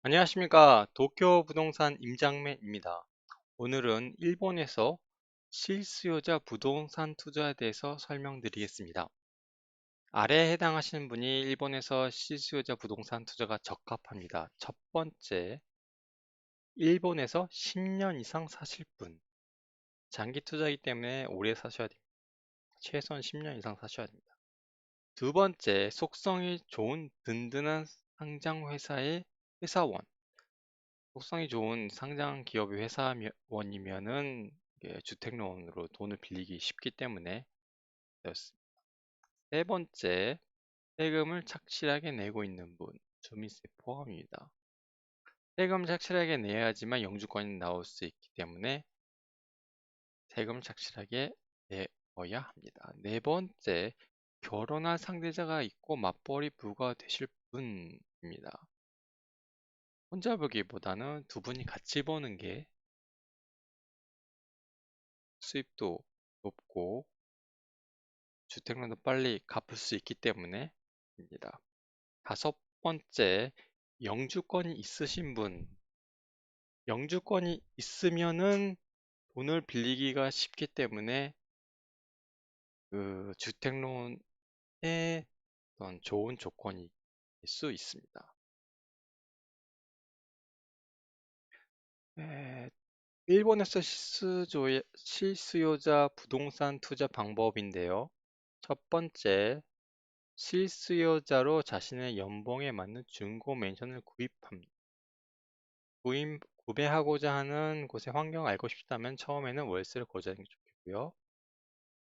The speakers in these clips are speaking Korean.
안녕하십니까. 도쿄 부동산 임장맨입니다. 오늘은 일본에서 실수요자 부동산 투자에 대해서 설명드리겠습니다. 아래에 해당하시는 분이 일본에서 실수요자 부동산 투자가 적합합니다. 첫 번째, 일본에서 10년 이상 사실 분. 장기 투자이기 때문에 오래 사셔야 됩니다. 최소한 10년 이상 사셔야 됩니다. 두 번째, 속성이 좋은 든든한 상장 회사의 회사원. 속성이 좋은 상장 기업의 회사원이면은 이게 주택론으로 돈을 빌리기 쉽기 때문에 되었습니다. 세 번째, 세금을 착실하게 내고 있는 분, 주민세 포함입니다. 세금을 착실하게 내야지만 영주권이 나올 수 있기 때문에 세금을 착실하게 내어야 합니다. 네 번째, 결혼할 상대자가 있고 맞벌이 부부가 되실 분입니다. 혼자 보기보다는 두 분이 같이 보는 게 수입도 높고 주택료도 빨리 갚을 수 있기 때문에입니다. 다섯 번째, 영주권이 있으신 분. 영주권이 있으면은 돈을 빌리기가 쉽기 때문에 그 주택론에 어떤 좋은 조건이 될 수 있습니다. 에, 일본에서 실수요자 부동산 투자 방법인데요. 첫 번째, 실수요자로 자신의 연봉에 맞는 중고 맨션을 구입합니다. 구매하고자 하는 곳의 환경을 알고 싶다면 처음에는 월세를 거주하는 게 좋겠고요.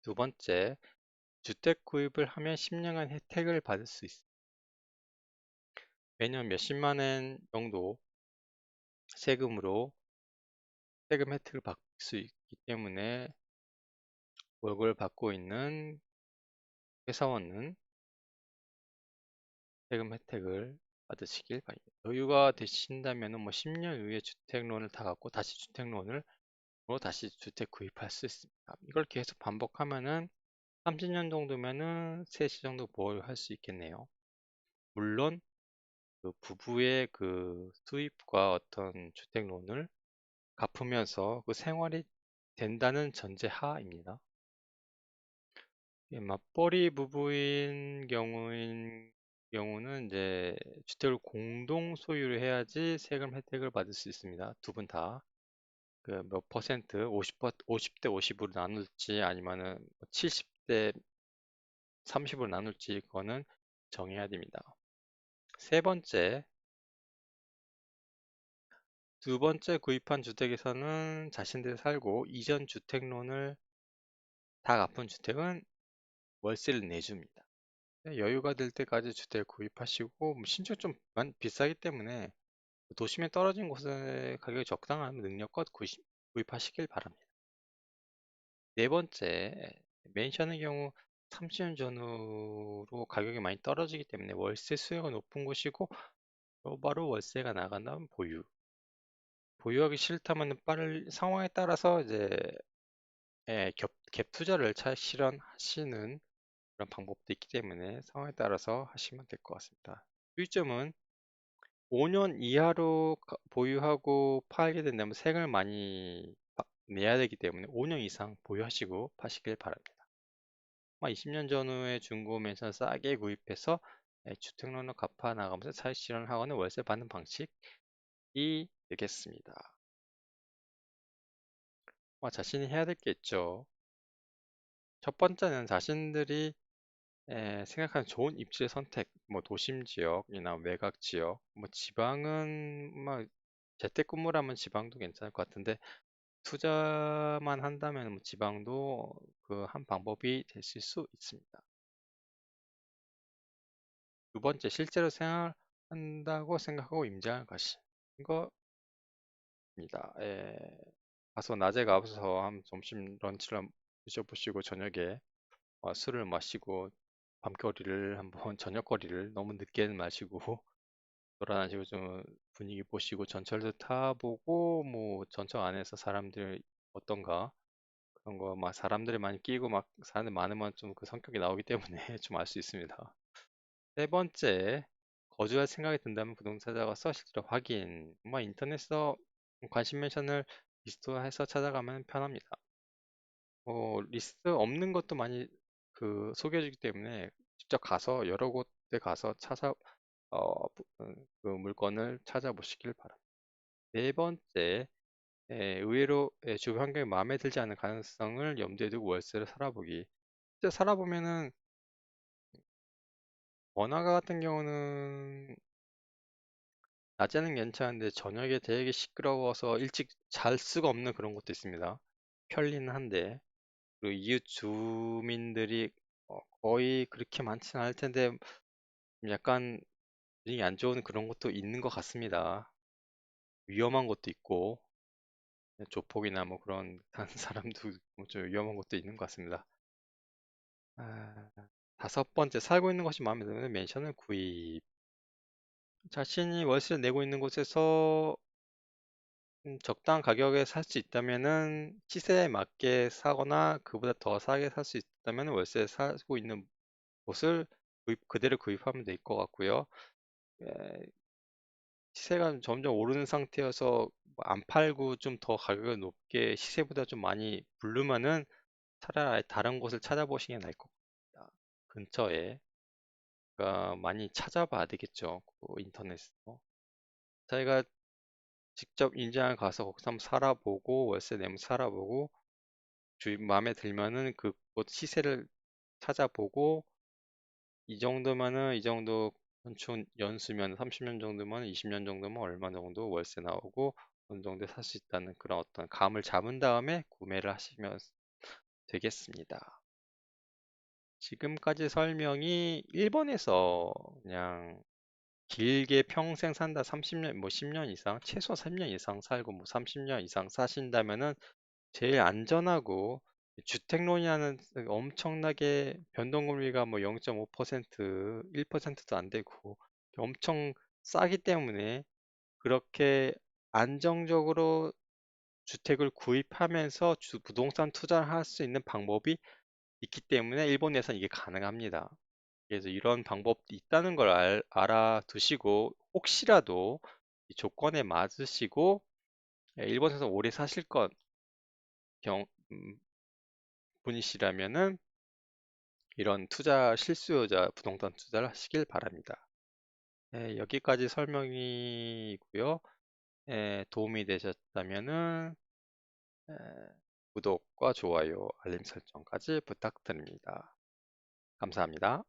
두 번째, 주택 구입을 하면 10년간 혜택을 받을 수 있습니다. 매년 몇십만 엔 정도 세금으로 세금 혜택을 받을 수 있기 때문에 월급을 받고 있는 회사원은 세금 혜택을 받으시길 바랍니다. 여유가 되신다면 뭐 10년 후에 주택론을 다 갚고 다시 주택론을 다시 주택 구입할 수 있습니다. 이걸 계속 반복하면은 30년 정도면은 3시 정도 보유할 수 있겠네요. 물론 그 부부의 그 수입과 어떤 주택론을 갚으면서 그 생활이 된다는 전제 하입니다. 맞벌이 부부인 경우는 이제 주택을 공동 소유를 해야지 세금 혜택을 받을 수 있습니다. 두 분 다. 그 몇 퍼센트, 50대 50으로 나눌지 아니면은 70대 30으로 나눌지 그거는 정해야 됩니다. 세 번째, 두 번째 구입한 주택에서는 자신들이 살고 이전 주택론을 다 갚은 주택은 월세를 내줍니다. 여유가 될 때까지 주택 구입하시고 뭐 심지어 좀 비싸기 때문에 도심에 떨어진 곳에 가격이 적당한 능력껏 구입하시길 바랍니다. 네 번째, 맨션의 경우 30년 전후로 가격이 많이 떨어지기 때문에 월세 수요가 높은 곳이고 바로 월세가 나간다면 보유하기 싫다면 빠를 상황에 따라서 이제 갭 투자를 실현하시는 그런 방법도 있기 때문에 상황에 따라서 하시면 될 것 같습니다. 유의점은 5년 이하로 보유하고 팔게 된다면 세금을 많이 내야 되기 때문에 5년 이상 보유하시고 파시길 바랍니다. 20년 전후에 중고매에서 싸게 구입해서 주택론을 갚아 나가면서 차익 실현을 하거나 월세 받는 방식이 되겠습니다. 자신이 해야 될 게 있죠. 첫 번째는 자신들이 생각하는 좋은 입지 선택, 뭐 도심 지역이나 외곽 지역, 뭐 지방은 뭐 재택근무라면 지방도 괜찮을 것 같은데 투자만 한다면 뭐 지방도 그 한 방법이 되실 수 있습니다. 두 번째, 실제로 생활한다고 생각하고 임장을 가신 거입니다. 가서 낮에 가서 한 점심 런치를 드셔보시고 저녁에 술을 마시고 밤거리를 한번 저녁거리를 너무 늦게는 마시고 돌아다니시고 좀 분위기 보시고 전철도 타보고 뭐 전철 안에서 사람들 어떤가 그런 거 막 사람들이 많이 끼고 막 사람들 많으면 좀 그 성격이 나오기 때문에 좀 알 수 있습니다. 세 번째, 거주할 생각이 든다면 부동산 찾아가서 실제로 확인, 뭐 인터넷에서 관심 멘션을 리스트화해서 찾아가면 편합니다. 리스트 없는 것도 많이 소개해주기 때문에 직접 가서 여러 곳에 가서 그 물건을 찾아보시길 바랍니다. 네 번째, 의외로 주거 환경이 마음에 들지 않은 가능성을 염두에 두고 월세를 살아보기. 실제 살아보면은 번화가 같은 경우는 낮에는 괜찮은데 저녁에 되게 시끄러워서 일찍 잘 수가 없는 그런 것도 있습니다. 편리는 한데 그리고 이웃 주민들이 거의 그렇게 많지는 않을 텐데 약간 분위기 안 좋은 그런 것도 있는 것 같습니다. 위험한 것도 있고 조폭이나 뭐 그런 다른 사람도 좀 위험한 것도 있는 것 같습니다. 아, 다섯 번째, 살고 있는 것이 마음에 드는 맨션을 구입. 자신이 월세를 내고 있는 곳에서 적당한 가격에 살 수 있다면은 시세에 맞게 사거나 그보다 더 싸게 살 수 있다면 월세에 살고 있는 곳을 그대로 구입하면 될 것 같고요. 에, 시세가 점점 오르는 상태여서 뭐안 팔고 좀 더 가격을 높게 시세보다 좀 많이 부르면은 차라리 아예 다른 곳을 찾아보시는 게 나을 것 같다. 근처에 많이 찾아봐야 되겠죠. 인터넷으로. 저희가 직접 인장을 가서 거기서 한번 살아보고 월세 내면 살아보고 주위 마음에 들면은 그곳 시세를 찾아보고 이 정도면은 이 정도 건축 연수면 30년 정도면 20년 정도면 얼마 정도 월세 나오고 어느 정도 살 수 있다는 그런 어떤 감을 잡은 다음에 구매를 하시면 되겠습니다. 지금까지 설명이 1번에서 그냥 길게 평생 산다 30년 뭐 10년 이상 최소 3년 이상 살고 뭐 30년 이상 사신다면은 제일 안전하고 주택론이라는 엄청나게 변동금리가 뭐 0.5% 1%도 안 되고 엄청 싸기 때문에 그렇게 안정적으로 주택을 구입하면서 부동산 투자를 할 수 있는 방법이 있기 때문에 일본에서는 이게 가능합니다. 그래서 이런 방법이 있다는 걸 알아두시고 혹시라도 이 조건에 맞으시고 일본에서 오래 사실 것 경, 음, 분이시라면은 이런 실수요자 부동산 투자를 하시길 바랍니다. 여기까지 설명이고요. 도움이 되셨다면은 에, 구독과 좋아요, 알림 설정까지 부탁드립니다. 감사합니다.